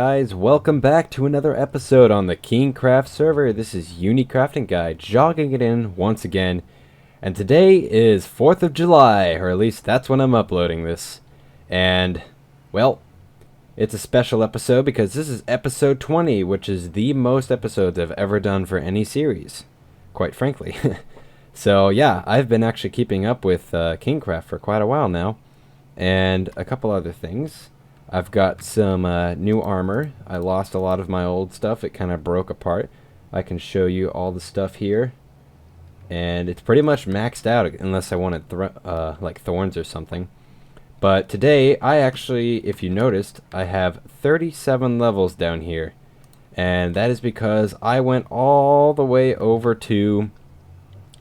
guys? Welcome back to another episode on the Kingkraft server. This is Crafting Guy jogging it in once again. And today is 4th of July, or at least that's when I'm uploading this. And, well, it's a special episode because this is episode 20, which is the most episodes I've ever done for any series, quite frankly. So, yeah, I've been actually keeping up with Kingkraft for quite a while now. And a couple other things. I've got some new armor. I lost a lot of my old stuff. It kind of broke apart. I can show you all the stuff here. And it's pretty much maxed out unless I wanted like thorns or something. But today, I actually, if you noticed, I have 37 levels down here. And that is because I went all the way over to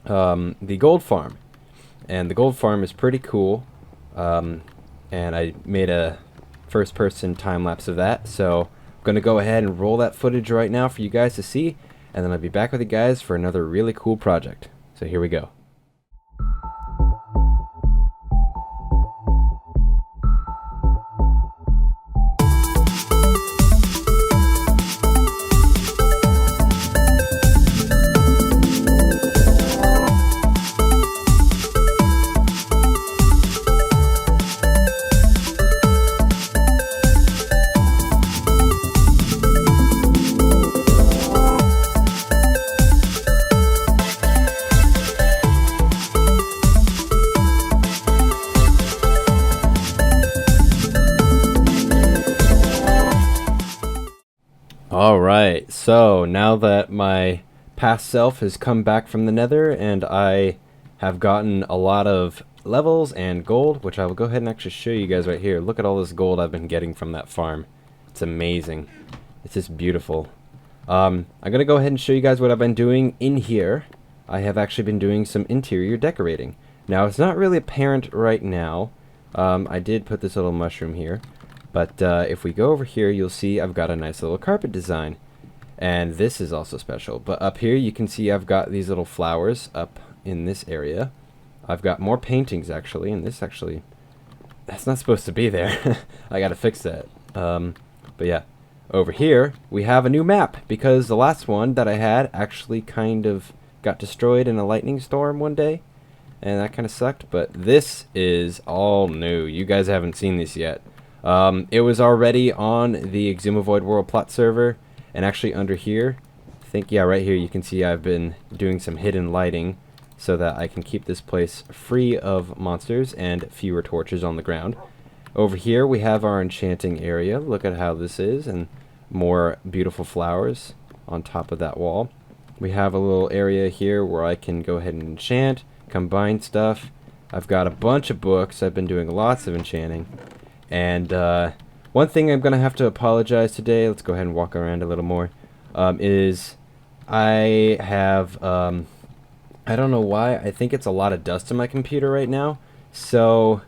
the gold farm. And the gold farm is pretty cool. And I made a first person time lapse of that, so I'm gonna go ahead and roll that footage right now for you guys to see, and then I'll be back with you guys for another really cool project. So here we go. Alright, so now that my past self has come back from the nether and I have gotten a lot of levels and gold, which I will go ahead and actually show you guys right here. Look at all this gold I've been getting from that farm. It's amazing. It's just beautiful. I'm going to go ahead and show you guys what I've been doing in here. I have actually been doing some interior decorating. Now, it's not really apparent right now. I did put this little mushroom here. But if we go over here, you'll see I've got a nice little carpet design. And this is also special. But up here, you can see I've got these little flowers up in this area. I've got more paintings, actually. And this actually, that's not supposed to be there. I got to fix that. But yeah, over here, we have a new map. Because the last one that I had actually kind of got destroyed in a lightning storm one day. And that kind of sucked. But this is all new. You guys haven't seen this yet. It was already on the Exumavoid World Plot server, and actually under here, I think, yeah, right here, you can see I've been doing some hidden lighting so that I can keep this place free of monsters and fewer torches on the ground. Over here, we have our enchanting area. Look at how this is, and more beautiful flowers on top of that wall. We have a little area here where I can go ahead and enchant, combine stuff. I've got a bunch of books. I've been doing lots of enchanting. And one thing I'm going to have to apologize today, let's go ahead and walk around a little more, is I have, I don't know why, I think it's a lot of dust on my computer right now. So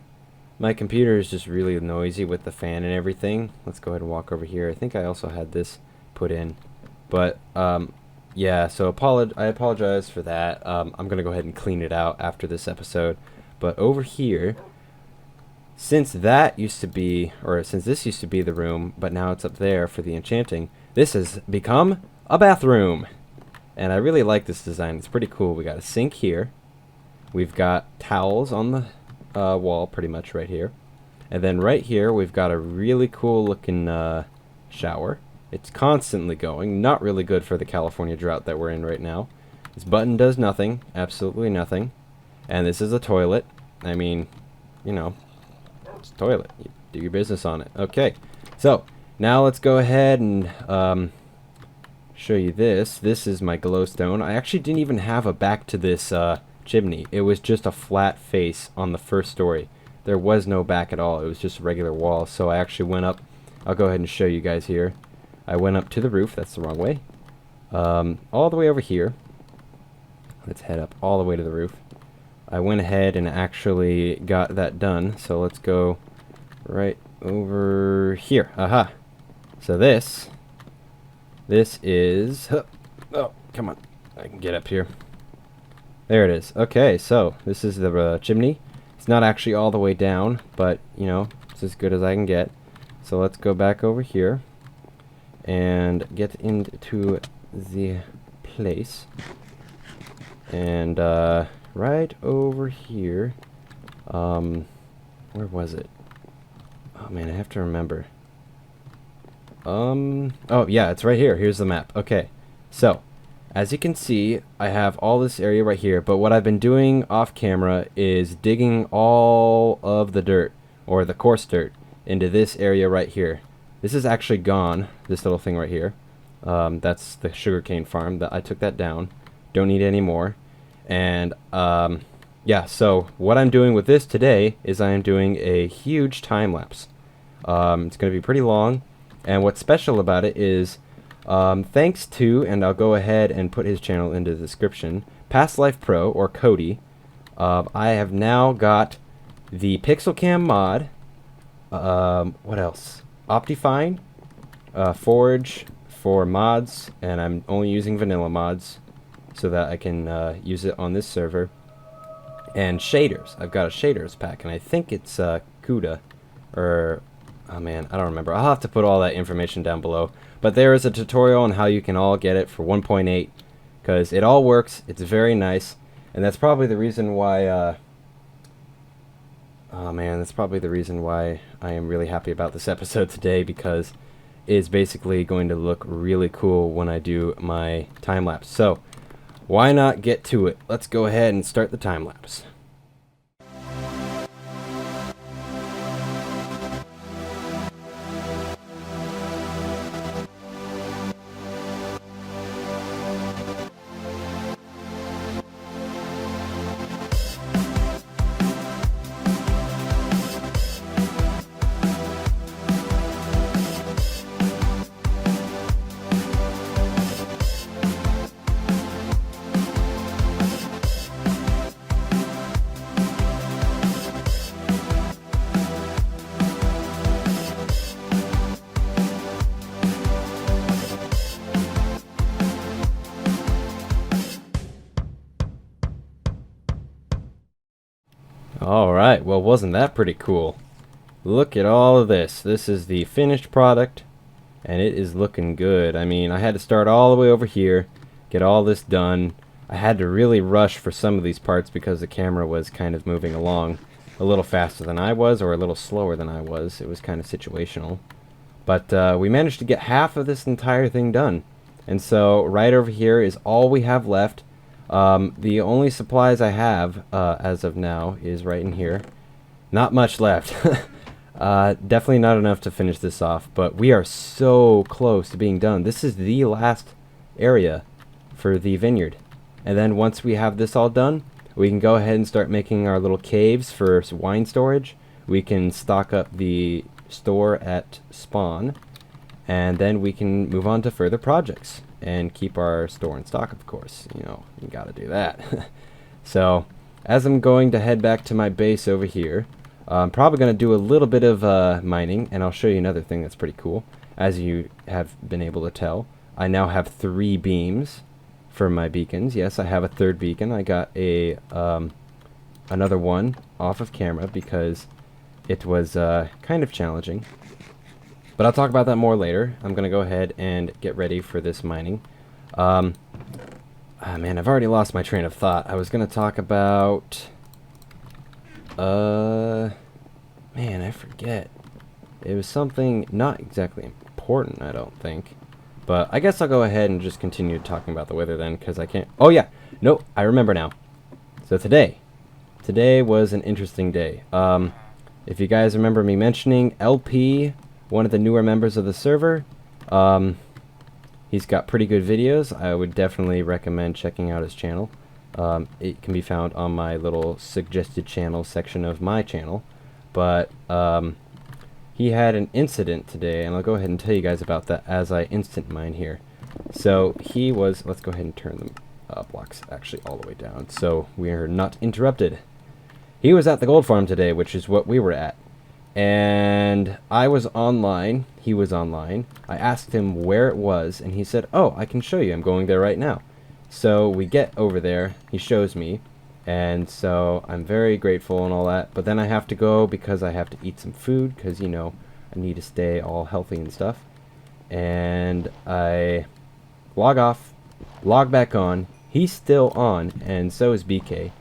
my computer is just really noisy with the fan and everything. Let's go ahead and walk over here. I think I also had this put in. But yeah, so I apologize for that. I'm going to go ahead and clean it out after this episode. But over here, since that used to be, or since this used to be the room, but now it's up there for the enchanting, this has become a bathroom. And I really like this design. It's pretty cool. We got a sink here. We've got towels on the wall pretty much right here. And then right here, we've got a really cool looking shower. It's constantly going. Not really good for the California drought that we're in right now. This button does nothing. Absolutely nothing. And this is a toilet. I mean, you know, it's a toilet. You do your business on it. Okay, so now let's go ahead and show you this. This is my glowstone. I actually didn't even have a back to this chimney. It was just a flat face on the first story. There was no back at all. It was just a regular wall. So I actually went up. I'll go ahead and show you guys here. I went up to the roof. That's the wrong way. All the way over here. Let's head up all the way to the roof. I went ahead and actually got that done, so let's go right over here. Aha! So this is, oh, come on, I can get up here. There it is. Okay, so this is the chimney. It's not actually all the way down, but, you know, it's as good as I can get. So let's go back over here. and get into the place. And right over here, where was it? Oh man, I have to remember. Oh yeah, it's right here. Here's the map. Okay, so as you can see, I have all this area right here, but what I've been doing off camera is digging all of the dirt, or the coarse dirt, into this area right here. This is actually gone, this little thing right here. That's the sugarcane farm. That I took that down. Don't need any more. And yeah, so what I'm doing with this today is I am doing a huge time lapse. It's going to be pretty long, and what's special about it is thanks to, and I'll go ahead and put his channel into the description, Past Life Pro, or Cody, I have now got the PixelCam mod, what else? Optifine, Forge for mods, and I'm only using vanilla mods so that I can use it on this server, and shaders. I've got a shaders pack, and I think it's CUDA, or, oh man, I don't remember. I'll have to put all that information down below. But there is a tutorial on how you can all get it for 1.8, because it all works. It's very nice, and that's probably the reason why, oh man, that's probably the reason why I am really happy about this episode today, because it's basically going to look really cool when I do my time lapse. So, why not get to it? Let's go ahead and start the time lapse. Alright, well, wasn't that pretty cool? Look at all of this. This is the finished product, and it is looking good. I mean, I had to start all the way over here, get all this done. I had to really rush for some of these parts because the camera was kind of moving along a little faster than I was, or a little slower than I was. It was kind of situational. But we managed to get half of this entire thing done. And so right over here is all we have left. The only supplies I have as of now is right in here. Not much left. Definitely not enough to finish this off, but we are so close to being done. This is the last area for the vineyard. And then once we have this all done, we can go ahead and start making our little caves for wine storage. We can stock up the store at spawn, and then we can move on to further projects and keep our store in stock, of course. You know, you gotta do that. So, as I'm going to head back to my base over here, I'm probably going to do a little bit of mining, and I'll show you another thing that's pretty cool. As you have been able to tell, I now have 3 beams for my beacons. Yes, I have a 3rd beacon. I got a another one off of camera because it was kind of challenging. But I'll talk about that more later. I'm going to go ahead and get ready for this mining. Man, I've already lost my train of thought. I was going to talk about... man, I forget. It was something not exactly important, I don't think. But I guess I'll go ahead and just continue talking about the weather then, because I can't... Oh, yeah. No, I remember now. So today was an interesting day. If you guys remember me mentioning LP, one of the newer members of the server, he's got pretty good videos. I would definitely recommend checking out his channel. It can be found on my little suggested channel section of my channel. But he had an incident today, and I'll go ahead and tell you guys about that as I instant mine here. So he was... Let's go ahead and turn the blocks actually all the way down so we are not interrupted. He was at the gold farm today, which is what we were at. And I was online. He was online. I asked him where it was, and he said, "Oh, I can show you. I'm going there right now." So we get over there. He shows me. And so I'm very grateful and all that. But then I have to go because I have to eat some food because, you know, I need to stay all healthy and stuff. and I log off, log back on. He's still on, and so is BK.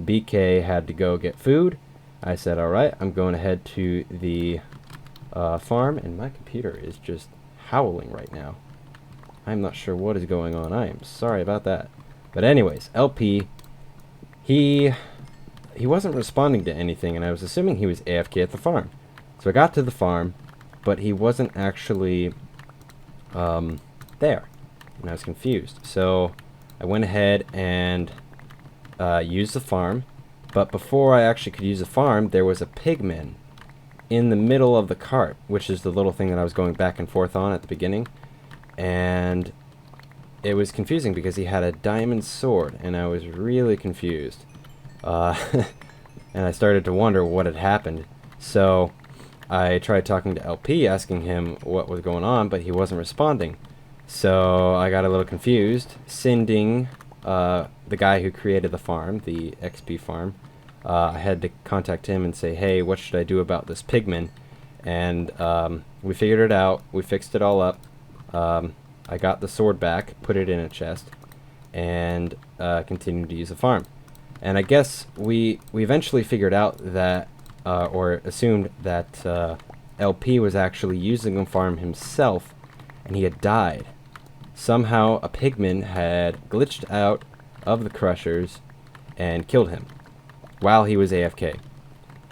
BK had to go get food. I said, alright, I'm going ahead to the farm, and my computer is just howling right now. I'm not sure what is going on. I am sorry about that. But anyways, LP, he wasn't responding to anything, and I was assuming he was AFK at the farm. So I got to the farm, but he wasn't actually there, and I was confused. So I went ahead and used the farm, but before I actually could use the farm, there was a pigman in the middle of the cart, which is the little thing that I was going back and forth on at the beginning, and it was confusing because he had a diamond sword, and I was really confused. And I started to wonder what had happened. So I tried talking to LP, asking him what was going on, but he wasn't responding. So I got a little confused, sending the guy who created the farm, the XP farm. I had to contact him and say, hey, what should I do about this pigman? And we figured it out. We fixed it all up. I got the sword back, put it in a chest, and continued to use the farm. And I guess we eventually figured out that, or assumed that LP was actually using the farm himself, and he had died. Somehow a pigman had glitched out of the crushers and killed him while he was AFK.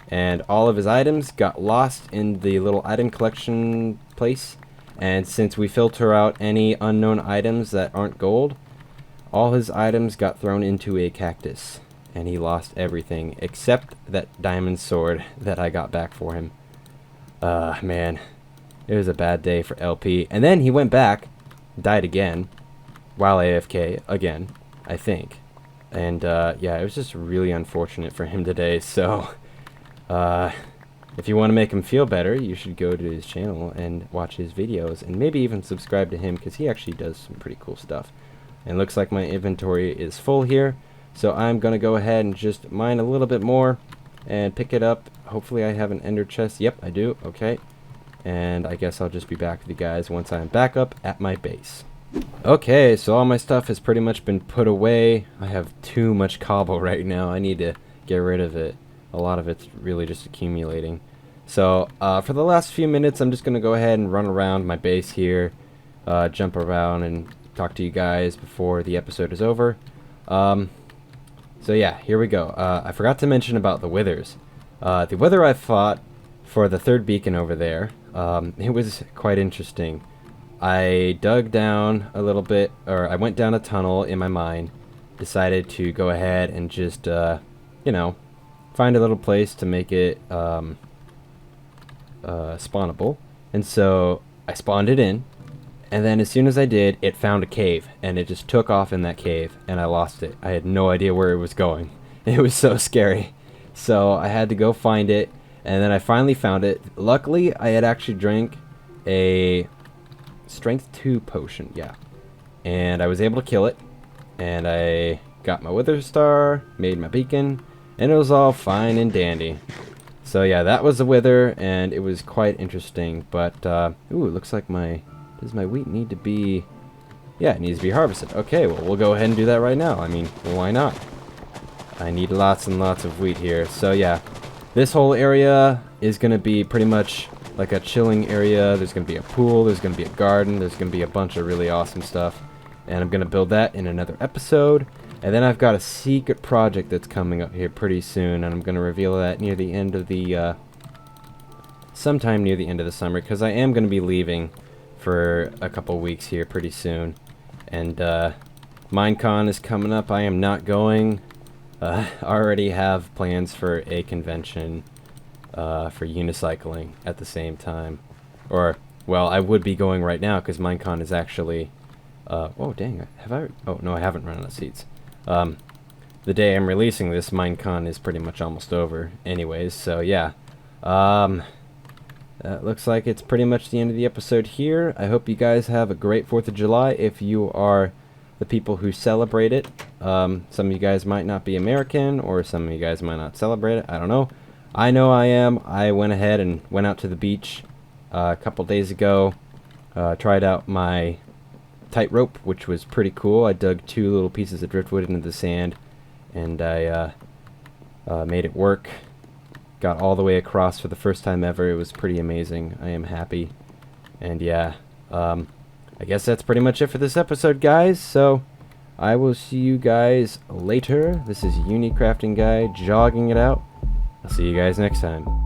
And all of his items got lost in the little item collection place. And since we filter out any unknown items that aren't gold, all his items got thrown into a cactus. And he lost everything except that diamond sword that I got back for him. Man, it was a bad day for LP. And then he went back, died again, while AFK again, I think. And yeah, it was just really unfortunate for him today. So if you want to make him feel better, you should go to his channel and watch his videos, and maybe even subscribe to him, because he actually does some pretty cool stuff. And it looks like my inventory is full here, so I'm going to go ahead and just mine a little bit more and pick it up. Hopefully I have an ender chest. Yep, I do. Okay. And I guess I'll just be back with you guys once I'm back up at my base. Okay, so all my stuff has pretty much been put away. I have too much cobble right now. I need to get rid of it. A lot of it's really just accumulating. So for the last few minutes, I'm just going to go ahead and run around my base here, jump around and talk to you guys before the episode is over. So yeah, here we go. I forgot to mention about the withers. The wither I fought for the third beacon over there, it was quite interesting. I dug down a little bit, or I went down a tunnel in my mine, decided to go ahead and just, you know, find a little place to make it spawnable. And so I spawned it in, and then as soon as I did, it found a cave, and it just took off in that cave, and I lost it. I had no idea where it was going. It was so scary. So I had to go find it, and then I finally found it. Luckily, I had actually drank a strength 2 potion, yeah. And I was able to kill it, and I got my wither star, made my beacon, and it was all fine and dandy. So yeah, that was the wither, and it was quite interesting. But ooh, it looks like does my wheat need to be, yeah, it needs to be harvested. Okay, well, we'll go ahead and do that right now. I mean, why not? I need lots and lots of wheat here. So yeah, this whole area is gonna be pretty much like a chilling area. There's gonna be a pool, there's gonna be a garden, there's gonna be a bunch of really awesome stuff, and I'm gonna build that in another episode. And then I've got a secret project that's coming up here pretty soon, and I'm going to reveal that near the end of the, sometime near the end of the summer, because I am going to be leaving for a couple weeks here pretty soon. And, Minecon is coming up. I am not going. I already have plans for a convention, for unicycling at the same time. Or, well, I would be going right now, because Minecon is actually, oh, dang, oh, no, I haven't run out of seeds. The day I'm releasing this, Minecon is pretty much almost over anyways, so yeah. Looks like it's pretty much the end of the episode here. I hope you guys have a great 4th of July if you are the people who celebrate it. Some of you guys might not be American, or some of you guys might not celebrate it, I don't know. I know I am. I went ahead and went out to the beach a couple days ago, Tried out my tightrope, which was pretty cool. I dug 2 little pieces of driftwood into the sand, and I made it work. Got all the way across for the first time ever. It was pretty amazing. I am happy. And yeah, I guess that's pretty much it for this episode, guys. So I will see you guys later. This is Crafting Guy jogging it out. I'll see you guys next time.